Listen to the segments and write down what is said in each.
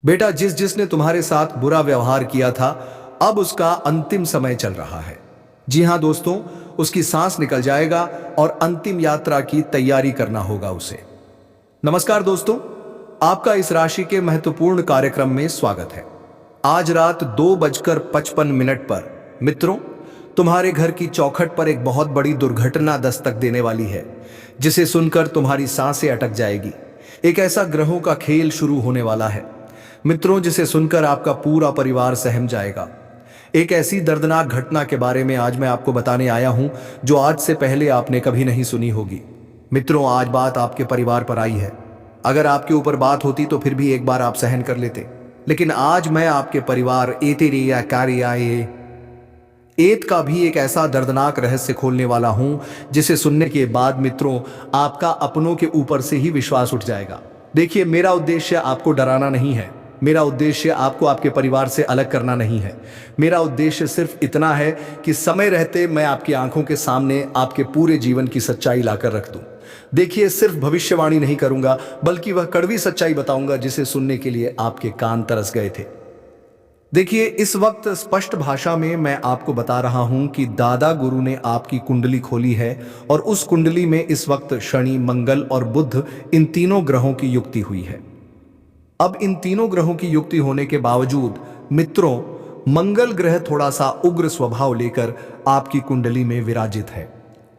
बेटा, जिसने तुम्हारे साथ बुरा व्यवहार किया था, अब उसका अंतिम समय चल रहा है। जी हाँ दोस्तों, उसकी सांस निकल जाएगा और अंतिम यात्रा की तैयारी करना होगा उसे। नमस्कार दोस्तों, आपका इस राशि के महत्वपूर्ण कार्यक्रम में स्वागत है। आज रात 2:55 पर मित्रों, तुम्हारे घर की चौखट पर एक बहुत बड़ी दुर्घटना दस्तक देने वाली है, जिसे सुनकर तुम्हारी सांसें अटक जाएगी। एक ऐसा ग्रहों का खेल शुरू होने वाला है मित्रों, जिसे सुनकर आपका पूरा परिवार सहम जाएगा। एक ऐसी दर्दनाक घटना के बारे में आज मैं आपको बताने आया हूं, जो आज से पहले आपने कभी नहीं सुनी होगी। मित्रों, आज बात आपके परिवार पर आई है। अगर आपके ऊपर बात होती तो फिर भी एक बार आप सहन कर लेते, लेकिन आज मैं आपके परिवार एतेरिया कारियाए एत का भी एक ऐसा दर्दनाक रहस्य खोलने वाला हूं, जिसे सुनने के बाद मित्रों, आपका अपनों के ऊपर से ही विश्वास उठ जाएगा। देखिए, मेरा उद्देश्य आपको डराना नहीं है। मेरा उद्देश्य आपको आपके परिवार से अलग करना नहीं है। मेरा उद्देश्य सिर्फ इतना है कि समय रहते मैं आपकी आंखों के सामने आपके पूरे जीवन की सच्चाई लाकर रख दूं। देखिए, सिर्फ भविष्यवाणी नहीं करूंगा, बल्कि वह कड़वी सच्चाई बताऊंगा जिसे सुनने के लिए आपके कान तरस गए थे। देखिए, इस वक्त स्पष्ट भाषा में मैं आपको बता रहा हूं कि दादा गुरु ने आपकी कुंडली खोली है, और उस कुंडली में इस वक्त शनि, मंगल और बुध, इन तीनों ग्रहों की युक्ति हुई है। अब इन तीनों ग्रहों की युक्ति होने के बावजूद मित्रों, मंगल ग्रह थोड़ा सा उग्र स्वभाव लेकर आपकी कुंडली में विराजित है।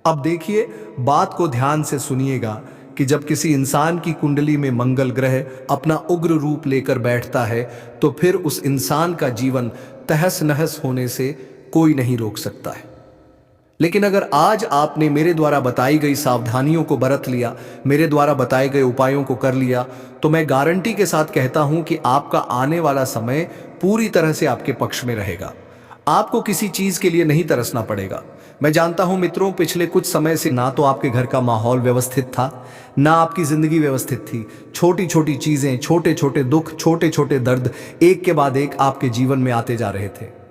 अब देखिए, बात को ध्यान से सुनिएगा कि जब किसी इंसान की कुंडली में मंगल ग्रह अपना उग्र रूप लेकर बैठता है, तो फिर उस इंसान का जीवन तहस नहस होने से कोई नहीं रोक सकता है। लेकिन अगर आज आपने मेरे द्वारा बताई गई सावधानियों को बरत लिया, मेरे द्वारा बताए गए उपायों को कर लिया, तो मैं गारंटी के साथ कहता हूं कि आपका आने वाला समय पूरी तरह से आपके पक्ष में रहेगा। आपको किसी चीज के लिए नहीं तरसना पड़ेगा। मैं जानता हूं मित्रों, पिछले कुछ समय से ना तो आपके घर का माहौल व्यवस्थित था, ना आपकी जिंदगी व्यवस्थित थी। छोटी छोटी चीजें, छोटे छोटे दुख, छोटे छोटे दर्द एक के बाद एक आपके जीवन में आते जा रहे थे।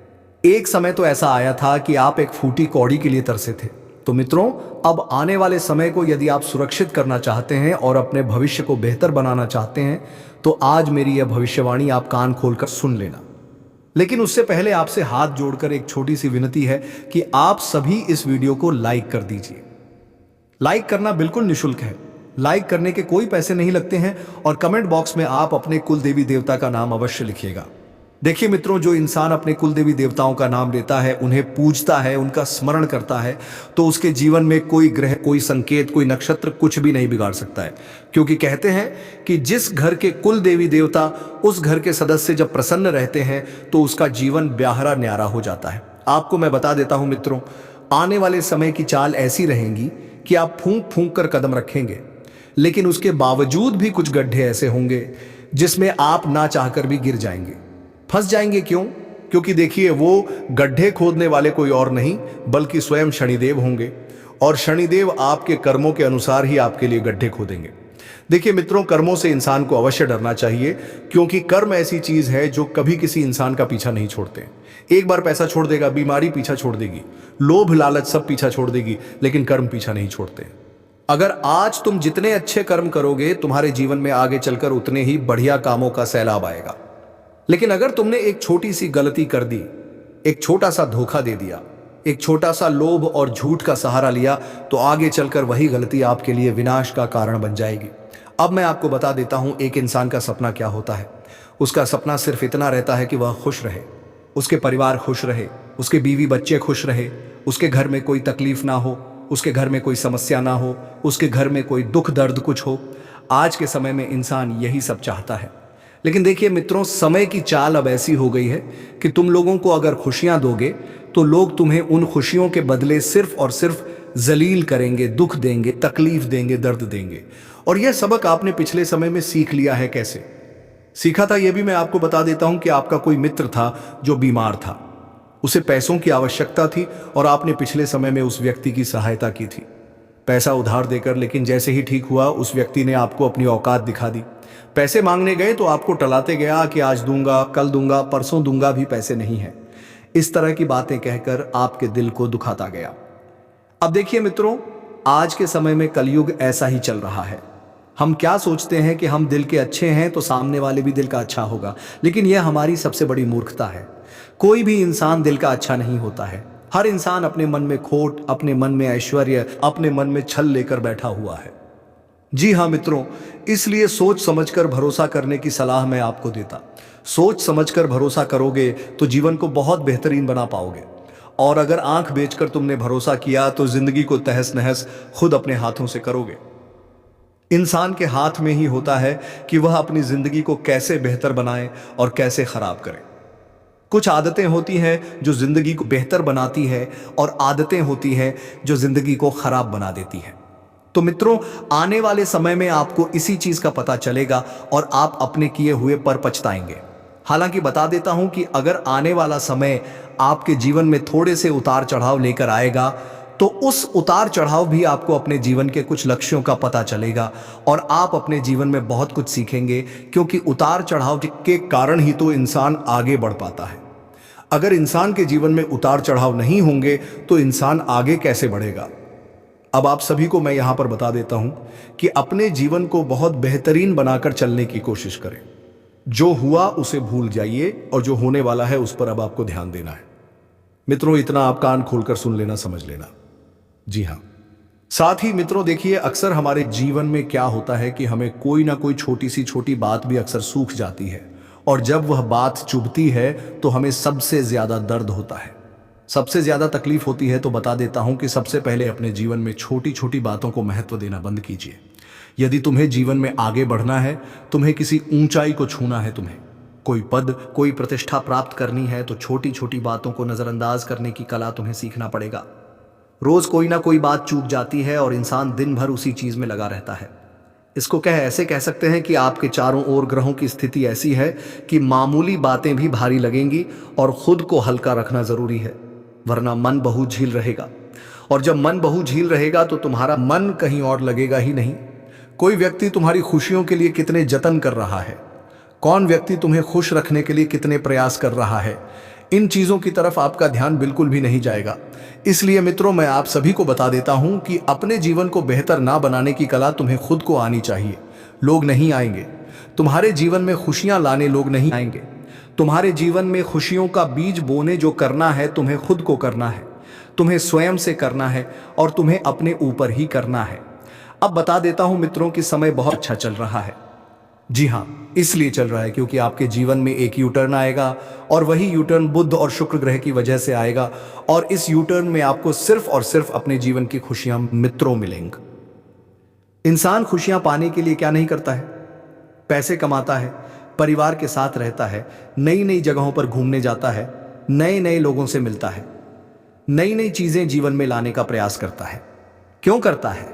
एक समय तो ऐसा आया था कि आप एक फूटी कौड़ी के लिए तरसे थे। तो मित्रों, अब आने वाले समय को यदि आप सुरक्षित करना चाहते हैं और अपने भविष्य को बेहतर बनाना चाहते हैं, तो आज मेरी यह भविष्यवाणी आप कान खोलकर सुन लेना। लेकिन उससे पहले आपसे हाथ जोड़कर एक छोटी सी विनती है कि आप सभी इस वीडियो को लाइक कर दीजिए। लाइक करना बिल्कुल निःशुल्क है। लाइक करने के कोई पैसे नहीं लगते हैं, और कमेंट बॉक्स में आप अपने कुल देवी देवता का नाम अवश्य लिखिएगा। देखिए मित्रों, जो इंसान अपने कुल देवी देवताओं का नाम लेता है, उन्हें पूजता है, उनका स्मरण करता है, तो उसके जीवन में कोई ग्रह, कोई संकेत, कोई नक्षत्र कुछ भी नहीं बिगाड़ सकता है। क्योंकि कहते हैं कि जिस घर के कुल देवी देवता, उस घर के सदस्य जब प्रसन्न रहते हैं, तो उसका जीवन ब्याहरा न्यारा हो जाता है। आपको मैं बता देता हूं मित्रों, आने वाले समय की चाल ऐसी रहेंगी कि आप फूंक फूंक कर कदम रखेंगे, लेकिन उसके बावजूद भी कुछ गड्ढे ऐसे होंगे जिसमें आप ना चाहकर भी गिर जाएंगे, फंस जाएंगे। क्यों? क्योंकि देखिए, वो गड्ढे खोदने वाले कोई और नहीं बल्कि स्वयं शनिदेव होंगे, और शनिदेव आपके कर्मों के अनुसार ही आपके लिए गड्ढे खोदेंगे। देखिए मित्रों, कर्मों से इंसान को अवश्य डरना चाहिए, क्योंकि कर्म ऐसी चीज है जो कभी किसी इंसान का पीछा नहीं छोड़ते। एक बार पैसा छोड़ देगा, बीमारी पीछा छोड़ देगी, लोभ लालच सब पीछा छोड़ देगी, लेकिन कर्म पीछा नहीं छोड़ते। अगर आज तुम जितने अच्छे कर्म करोगे, तुम्हारे जीवन में आगे चलकर उतने ही बढ़िया कामों का सैलाब आएगा। लेकिन अगर तुमने एक छोटी सी गलती कर दी, एक छोटा सा धोखा दे दिया, एक छोटा सा लोभ और झूठ का सहारा लिया, तो आगे चलकर वही गलती आपके लिए विनाश का कारण बन जाएगी। अब मैं आपको बता देता हूं, एक इंसान का सपना क्या होता है। उसका सपना सिर्फ इतना रहता है कि वह खुश रहे, उसके परिवार खुश रहे, उसके बीवी बच्चे खुश रहे, उसके घर में कोई तकलीफ ना हो, उसके घर में कोई समस्या ना हो, उसके घर में कोई दुख दर्द कुछ हो। आज के समय में इंसान यही सब चाहता है। लेकिन देखिए मित्रों, समय की चाल अब ऐसी हो गई है कि तुम लोगों को अगर खुशियां दोगे, तो लोग तुम्हें उन खुशियों के बदले सिर्फ और सिर्फ जलील करेंगे, दुख देंगे, तकलीफ देंगे, दर्द देंगे। और यह सबक आपने पिछले समय में सीख लिया है। कैसे सीखा था, यह भी मैं आपको बता देता हूं कि आपका कोई मित्र था जो बीमार था, उसे पैसों की आवश्यकता थी, और आपने पिछले समय में उस व्यक्ति की सहायता की थी, पैसा उधार देकर। लेकिन जैसे ही ठीक हुआ, उस व्यक्ति ने आपको अपनी औकात दिखा दी। पैसे मांगने गए तो आपको टलाते गया कि आज दूंगा, कल दूंगा, परसों दूंगा, भी पैसे नहीं है। इस तरह की बातें कहकर आपके दिल को दुखाता गया। अब देखिए मित्रों, आज के समय में कलयुग ऐसा ही चल रहा है। हम क्या सोचते हैं कि हम दिल के अच्छे हैं तो सामने वाले भी दिल का अच्छा होगा, लेकिन यह हमारी सबसे बड़ी मूर्खता है। कोई भी इंसान दिल का अच्छा नहीं होता है। हर इंसान अपने मन में खोट, अपने मन में ऐश्वर्य, अपने मन में छल लेकर बैठा हुआ है। जी हाँ मित्रों, इसलिए सोच समझकर भरोसा करने की सलाह मैं आपको देता। सोच समझकर भरोसा करोगे तो जीवन को बहुत बेहतरीन बना पाओगे। और अगर आंख बेचकर तुमने भरोसा किया तो जिंदगी को तहस नहस खुद अपने हाथों से करोगे। इंसान के हाथ में ही होता है कि वह अपनी जिंदगी को कैसे बेहतर बनाए और कैसे खराब करे। कुछ आदतें होती हैं जो जिंदगी को बेहतर बनाती है और आदतें होती हैं जो जिंदगी को खराब बना देती हैं। तो मित्रों, आने वाले समय में आपको इसी चीज का पता चलेगा और आप अपने किए हुए पर पछताएंगे। हालांकि बता देता हूं कि अगर आने वाला समय आपके जीवन में थोड़े से उतार चढ़ाव लेकर आएगा तो उस उतार चढ़ाव भी आपको अपने जीवन के कुछ लक्ष्यों का पता चलेगा और आप अपने जीवन में बहुत कुछ सीखेंगे, क्योंकि उतार चढ़ाव के कारण ही तो इंसान आगे बढ़ पाता है। अगर इंसान के जीवन में उतार चढ़ाव नहीं होंगे तो इंसान आगे कैसे बढ़ेगा। अब आप सभी को मैं यहां पर बता देता हूं कि अपने जीवन को बहुत बेहतरीन बनाकर चलने की कोशिश करें। जो हुआ उसे भूल जाइए और जो होने वाला है उस पर अब आपको ध्यान देना है। मित्रों, इतना आप कान खोलकर सुन लेना, समझ लेना। जी हाँ, साथ ही मित्रों देखिए, अक्सर हमारे जीवन में क्या होता है कि हमें कोई ना कोई छोटी सी छोटी बात भी अक्सर सूख जाती है, और जब वह बात चुभती है तो हमें सबसे ज्यादा दर्द होता है, सबसे ज्यादा तकलीफ होती है। तो बता देता हूं कि सबसे पहले अपने जीवन में छोटी छोटी बातों को महत्व देना बंद कीजिए। यदि तुम्हें जीवन में आगे बढ़ना है, तुम्हें किसी ऊंचाई को छूना है, तुम्हें कोई पद, कोई प्रतिष्ठा प्राप्त करनी है, तो छोटी छोटी बातों को नजरअंदाज करने की कला तुम्हें सीखना पड़ेगा। रोज कोई ना कोई बात चूक जाती है और इंसान दिन भर उसी चीज में लगा रहता है। इसको ऐसे कह सकते हैं कि आपके चारों ओर ग्रहों की स्थिति ऐसी है कि मामूली बातें भी भारी लगेंगी और खुद को हल्का रखना जरूरी है, वरना मन बहु झील रहेगा। और जब मन बहु झील रहेगा तो तुम्हारा मन कहीं और लगेगा ही नहीं। कोई व्यक्ति तुम्हारी खुशियों के लिए कितने जतन कर रहा है, कौन व्यक्ति तुम्हें खुश रखने के लिए कितने प्रयास कर रहा है, इन चीजों की तरफ आपका ध्यान बिल्कुल भी नहीं जाएगा। इसलिए मित्रों, मैं आप सभी को बता देता हूं कि अपने जीवन को बेहतर ना बनाने की कला तुम्हें खुद को आनी चाहिए। लोग नहीं आएंगे तुम्हारे जीवन में खुशियां लाने, लोग नहीं आएंगे तुम्हारे जीवन में खुशियों का बीज बोने। जो करना है तुम्हें खुद को करना है, तुम्हें स्वयं से करना है और तुम्हें अपने ऊपर ही करना है। अब बता देता हूं मित्रों कि समय बहुत अच्छा चल रहा है। जी हाँ, इसलिए चल रहा है क्योंकि आपके जीवन में एक यू टर्न आएगा और वही यू टर्न बुध और शुक्र ग्रह की वजह से आएगा, और इस यू टर्न में आपको सिर्फ और सिर्फ अपने जीवन की खुशियां मित्रों मिलेंगी। इंसान खुशियां पाने के लिए क्या नहीं करता है, पैसे कमाता है, परिवार के साथ रहता है, नई नई जगहों पर घूमने जाता है, नए नए लोगों से मिलता है, नई नई चीजें जीवन में लाने का प्रयास करता है। क्यों करता है?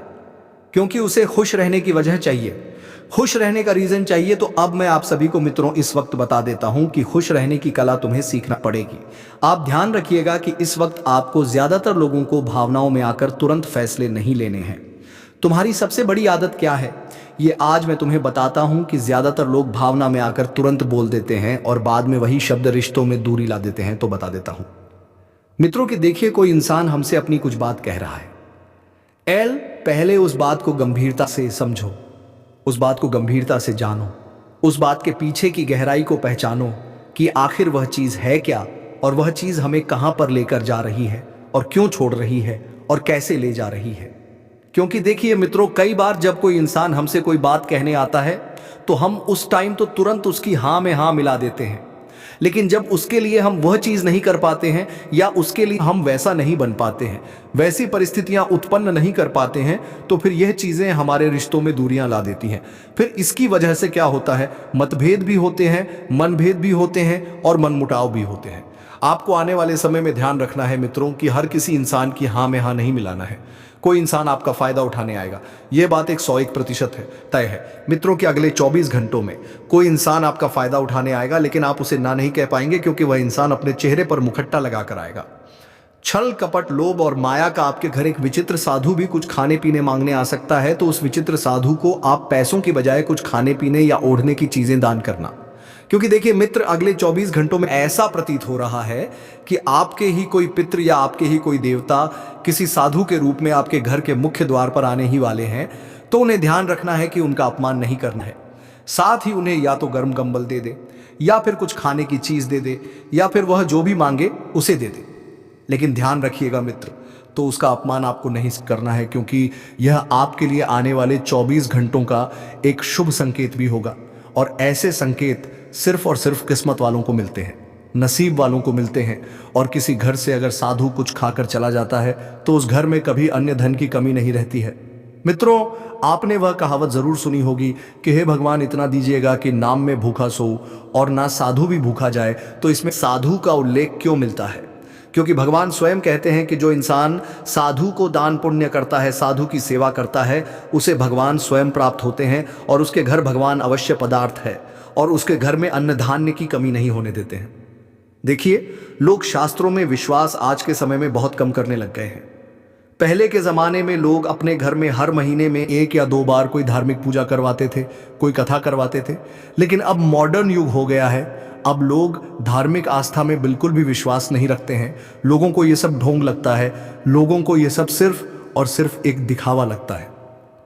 क्योंकि उसे खुश रहने की वजह चाहिए, खुश रहने का रीजन चाहिए। तो अब मैं आप सभी को मित्रों इस वक्त बता देता हूं कि खुश रहने की कला तुम्हें सीखना पड़ेगी। आप ध्यान रखिएगा कि इस वक्त आपको ज्यादातर लोगों को भावनाओं में आकर तुरंत फैसले नहीं लेने हैं। तुम्हारी सबसे बड़ी आदत क्या है, ये आज मैं तुम्हें बताता हूं कि ज्यादातर लोग भावना में आकर तुरंत बोल देते हैं और बाद में वही शब्द रिश्तों में दूरी ला देते हैं। तो बता देता हूं मित्रों कि देखिए, कोई इंसान हमसे अपनी कुछ बात कह रहा है। पहले उस बात को गंभीरता से समझो, उस बात को गंभीरता से जानो, उस बात के पीछे की गहराई को पहचानो कि आखिर वह चीज है क्या और वह चीज हमें कहां पर लेकर जा रही है और क्यों छोड़ रही है और कैसे ले जा रही है। क्योंकि देखिए मित्रों, कई बार जब कोई इंसान हमसे कोई बात कहने आता है तो हम उस टाइम तो तुरंत उसकी हाँ में हाँ मिला देते हैं, लेकिन जब उसके लिए हम वह चीज नहीं कर पाते हैं या उसके लिए हम वैसा नहीं बन पाते हैं, वैसी परिस्थितियां उत्पन्न नहीं कर पाते हैं, तो फिर यह चीजें हमारे रिश्तों में दूरियां ला देती हैं। फिर इसकी वजह से क्या होता है, मतभेद भी होते हैं, मनभेद भी होते हैं और मनमुटाव भी होते हैं। आपको आने वाले समय में ध्यान रखना है मित्रों कि हर किसी इंसान की हाँ में हाँ नहीं मिलाना है। कोई इंसान आपका फायदा उठाने आएगा, यह बात 101% है, तय है मित्रों कि अगले 24 घंटों में कोई इंसान आपका फायदा उठाने आएगा, लेकिन आप उसे ना नहीं कह पाएंगे क्योंकि वह इंसान अपने चेहरे पर मुखट्टा लगाकर आएगा। छल, कपट, लोभ और माया का आपके घर एक विचित्र साधु भी कुछ खाने पीने मांगने आ सकता है, तो उस विचित्र साधु को आप पैसों की बजाय कुछ खाने पीने या ओढ़ने की चीजें दान करना। क्योंकि देखिए मित्र, अगले 24 घंटों में ऐसा प्रतीत हो रहा है कि आपके ही कोई पितृ या आपके ही कोई देवता किसी साधु के रूप में आपके घर के मुख्य द्वार पर आने ही वाले हैं। तो उन्हें ध्यान रखना है कि उनका अपमान नहीं करना है। साथ ही उन्हें या तो गर्म कंबल दे दे, या फिर कुछ खाने की चीज दे दे, या फिर वह जो भी मांगे उसे दे दे। लेकिन ध्यान रखिएगा मित्र, तो उसका अपमान आपको नहीं करना है, क्योंकि यह आपके लिए आने वाले 24 घंटों का एक शुभ संकेत भी होगा। और ऐसे संकेत सिर्फ और सिर्फ किस्मत वालों को मिलते हैं, नसीब वालों को मिलते हैं। और किसी घर से अगर साधु कुछ खाकर चला जाता है तो उस घर में कभी अन्य धन की कमी नहीं रहती है। मित्रों, आपने वह कहावत जरूर सुनी होगी कि हे भगवान इतना दीजिएगा कि नाम में भूखा सो और ना साधु भी भूखा जाए। तो इसमें साधु का उल्लेख क्यों मिलता है? क्योंकि भगवान स्वयं कहते हैं कि जो इंसान साधु को दान पुण्य करता है, साधु की सेवा करता है, उसे भगवान स्वयं प्राप्त होते हैं और उसके घर भगवान अवश्य पदार्थ है और उसके घर में अन्न धान्य की कमी नहीं होने देते हैं। देखिए, लोग शास्त्रों में विश्वास आज के समय में बहुत कम करने लग गए हैं। पहले के जमाने में लोग अपने घर में हर महीने में 1 या 2 बार कोई धार्मिक पूजा करवाते थे, कोई कथा करवाते थे। लेकिन अब मॉडर्न युग हो गया है, अब लोग धार्मिक आस्था में बिल्कुल भी विश्वास नहीं रखते हैं। लोगों को ये सब ढोंग लगता है, लोगों को ये सब सिर्फ और सिर्फ एक दिखावा लगता है।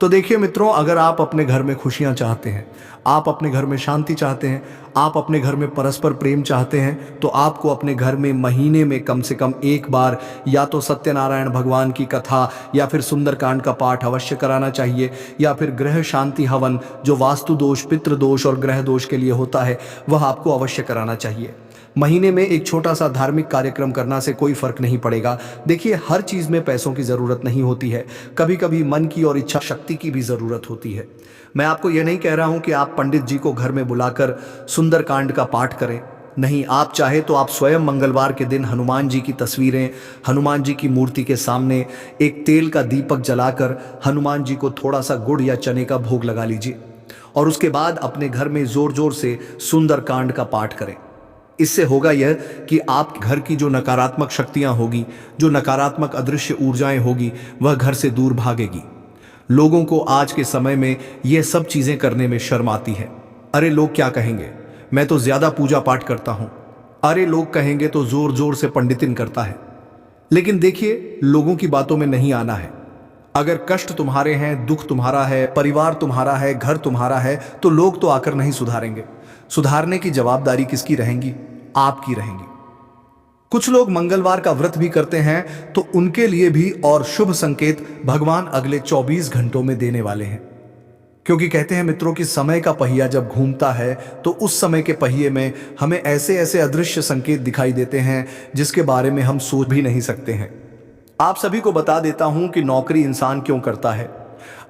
तो देखिए मित्रों, अगर आप अपने घर में खुशियां चाहते हैं, आप अपने घर में शांति चाहते हैं, आप अपने घर में परस्पर प्रेम चाहते हैं, तो आपको अपने घर में महीने में कम से कम 1 बार या तो सत्यनारायण भगवान की कथा या फिर सुंदरकांड का पाठ अवश्य कराना चाहिए, या फिर ग्रह शांति हवन जो वास्तु दोष, पितृ दोष और ग्रह दोष के लिए होता है, वह आपको अवश्य कराना चाहिए। महीने में एक छोटा सा धार्मिक कार्यक्रम करना से कोई फर्क नहीं पड़ेगा। देखिए, हर चीज में पैसों की जरूरत नहीं होती है, कभी कभी मन की और इच्छा शक्ति की भी जरूरत होती है। मैं आपको यह नहीं कह रहा हूं कि आप पंडित जी को घर में बुलाकर सुंदरकांड का पाठ करें, नहीं। आप चाहे तो आप स्वयं मंगलवार के दिन हनुमान जी की तस्वीरें, हनुमान जी की मूर्ति के सामने एक तेल का दीपक जलाकर हनुमान जी को थोड़ा सा गुड़ या चने का भोग लगा लीजिए और उसके बाद अपने घर में जोर जोर से सुंदरकांड का पाठ करें। इससे होगा यह कि आप घर की जो नकारात्मक शक्तियां होगी, जो नकारात्मक अदृश्य ऊर्जाएं होगी, वह घर से दूर भागेगी। लोगों को आज के समय में यह सब चीजें करने में शर्म आती है। अरे लोग क्या कहेंगे, मैं तो ज्यादा पूजा पाठ करता हूं। अरे लोग कहेंगे तो जोर जोर से पंडितिन करता है। लेकिन देखिए, लोगों की बातों में नहीं आना है। अगर कष्ट तुम्हारे हैं, दुख तुम्हारा है, परिवार तुम्हारा है, घर तुम्हारा है, तो लोग तो आकर नहीं सुधारेंगे। सुधारने की जवाबदारी किसकी रहेंगी? आपकी रहेंगी। कुछ लोग मंगलवार का व्रत भी करते हैं, तो उनके लिए भी और शुभ संकेत भगवान अगले 24 घंटों में देने वाले हैं। क्योंकि कहते हैं मित्रों कि समय का पहिया जब घूमता है तो उस समय के पहिए में हमें ऐसे ऐसे अदृश्य संकेत दिखाई देते हैं जिसके बारे में हम सोच भी नहीं सकते हैं। आप सभी को बता देता हूं कि नौकरी इंसान क्यों करता है।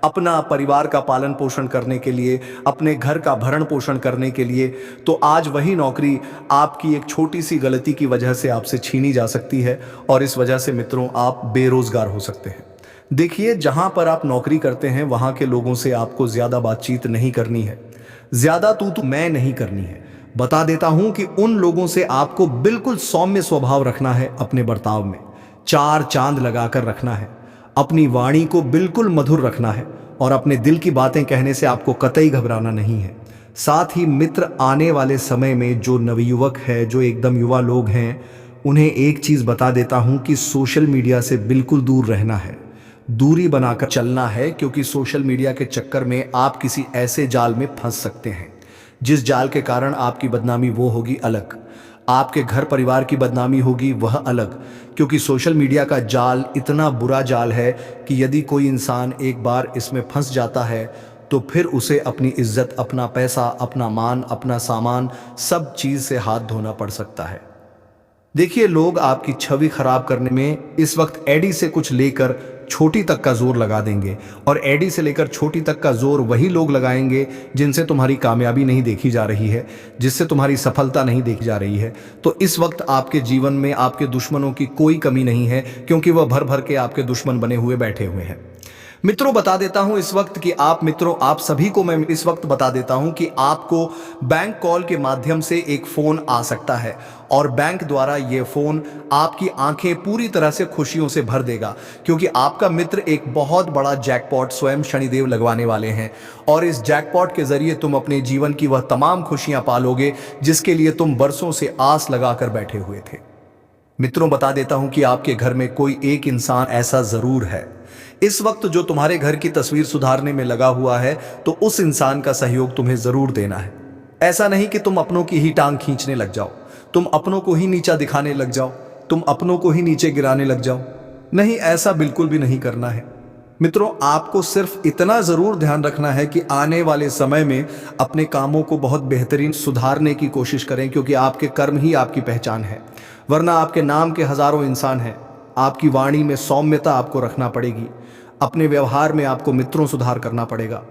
अपना परिवार का पालन पोषण करने के लिए, अपने घर का भरण पोषण करने के लिए। तो आज वही नौकरी आपकी एक छोटी सी गलती की वजह से आपसे छीनी जा सकती है और इस वजह से मित्रों आप बेरोजगार हो सकते हैं। देखिए, जहां पर आप नौकरी करते हैं वहां के लोगों से आपको ज्यादा बातचीत नहीं करनी है, ज्यादा तू मैं नहीं करनी है। बता देता हूं कि उन लोगों से आपको बिल्कुल सौम्य स्वभाव रखना है, अपने बर्ताव में 4 चांद लगाकर रखना है, अपनी वाणी को बिल्कुल मधुर रखना है और अपने दिल की बातें कहने से आपको कतई घबराना नहीं है। साथ ही मित्र, आने वाले समय में जो नवयुवक है, जो एकदम युवा लोग हैं, उन्हें एक चीज बता देता हूं कि सोशल मीडिया से बिल्कुल दूर रहना है, दूरी बनाकर चलना है। क्योंकि सोशल मीडिया के चक्कर में आप किसी ऐसे जाल में फंस सकते हैं जिस जाल के कारण आपकी बदनामी वो होगी अलग, आपके घर परिवार की बदनामी होगी वह अलग। क्योंकि सोशल मीडिया का जाल इतना बुरा जाल है कि यदि कोई इंसान एक बार इसमें फंस जाता है तो फिर उसे अपनी इज्जत, अपना पैसा, अपना मान, अपना सामान, सब चीज से हाथ धोना पड़ सकता है। देखिए, लोग आपकी छवि खराब करने में इस वक्त एडी से कुछ लेकर छोटी तक का जोर लगा देंगे और एडी से लेकर छोटी तक का जोर वही लोग लगाएंगे जिनसे तुम्हारी कामयाबी नहीं देखी जा रही है, जिससे तुम्हारी सफलता नहीं देखी जा रही है। तो इस वक्त आपके जीवन में आपके दुश्मनों की कोई कमी नहीं है, क्योंकि वह भर भर के आपके दुश्मन बने हुए बैठे हुए हैं। मित्रों, बता देता हूं इस वक्त कि आप सभी को मैं इस वक्त बता देता हूं कि आपको बैंक कॉल के माध्यम से एक फोन आ सकता है और बैंक द्वारा यह फोन आपकी आंखें पूरी तरह से खुशियों से भर देगा। क्योंकि आपका मित्र एक बहुत बड़ा जैकपॉट स्वयं शनिदेव लगवाने वाले हैं और इस जैकपॉट के जरिए तुम अपने जीवन की वह तमाम खुशियां पालोगे जिसके लिए तुम बरसों से आस लगाकर बैठे हुए थे। मित्रों, बता देता हूं कि आपके घर में कोई एक इंसान ऐसा जरूर है इस वक्त जो तुम्हारे घर की तस्वीर सुधारने में लगा हुआ है, तो उस इंसान का सहयोग तुम्हें जरूर देना है। ऐसा नहीं कि तुम अपनों की ही टांग खींचने लग जाओ, तुम अपनों को ही नीचा दिखाने लग जाओ, तुम अपनों को ही नीचे गिराने लग जाओ। नहीं, ऐसा बिल्कुल भी नहीं करना है। मित्रों, आपको सिर्फ इतना जरूर ध्यान रखना है कि आने वाले समय में अपने कामों को बहुत बेहतरीन सुधारने की कोशिश करें, क्योंकि आपके कर्म ही आपकी पहचान है। वरना आपके नाम के हजारों इंसान हैं। आपकी वाणी में सौम्यता आपको रखना पड़ेगी, अपने व्यवहार में आपको मित्रों सुधार करना पड़ेगा।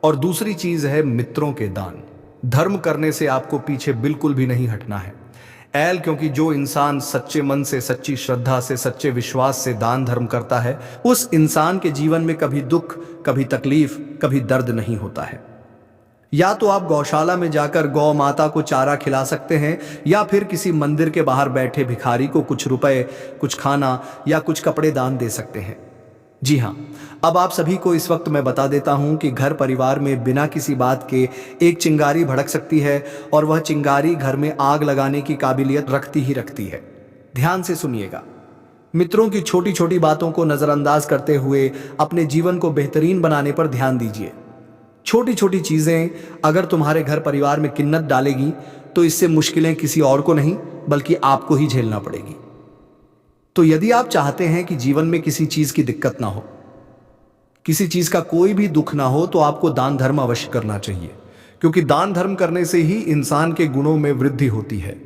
और दूसरी चीज है मित्रों के दान। धर्म करने से आपको पीछे बिल्कुल भी नहीं हटना है। क्योंकि जो इंसान सच्चे मन से, सच्ची श्रद्धा से, सच्चे विश्वास से दान धर्म करता है, उस इंसान के जीवन में कभी दुख, कभी तकलीफ, कभी दर्द नहीं होता है। या तो आप गौशाला में जाकर गौ माता को चारा खिला सकते हैं, या फिर किसी मंदिर के बाहर बैठे भिखारी को कुछ रुपए, कुछ खाना या कुछ कपड़े दान दे सकते हैं। जी हाँ, अब आप सभी को इस वक्त मैं बता देता हूं कि घर परिवार में बिना किसी बात के एक चिंगारी भड़क सकती है, और वह चिंगारी घर में आग लगाने की काबिलियत रखती ही रखती है। ध्यान से सुनिएगा मित्रों, की छोटी छोटी बातों को नजरअंदाज करते हुए अपने जीवन को बेहतरीन बनाने पर ध्यान दीजिए। छोटी छोटी चीजें अगर तुम्हारे घर परिवार में किन्नत डालेगी, तो इससे मुश्किलें किसी और को नहीं बल्कि आपको ही झेलना पड़ेगी। तो यदि आप चाहते हैं कि जीवन में किसी चीज की दिक्कत ना हो, किसी चीज का कोई भी दुख ना हो, तो आपको दान धर्म अवश्य करना चाहिए। क्योंकि दान धर्म करने से ही इंसान के गुणों में वृद्धि होती है,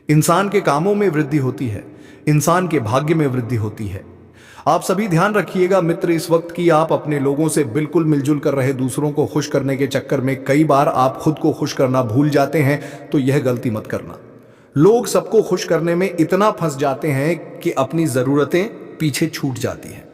इंसान के कामों में वृद्धि होती है, इंसान के भाग्य में वृद्धि होती है। आप सभी ध्यान रखिएगा मित्र, इस वक्त की आप अपने लोगों से बिल्कुल मिलजुल कर रहे, दूसरों को खुश करने के चक्कर में कई बार आप खुद को खुश करना भूल जाते हैं। तो यह गलती मत करना। लोग सबको खुश करने में इतना फंस जाते हैं कि अपनी जरूरतें पीछे छूट जाती हैं।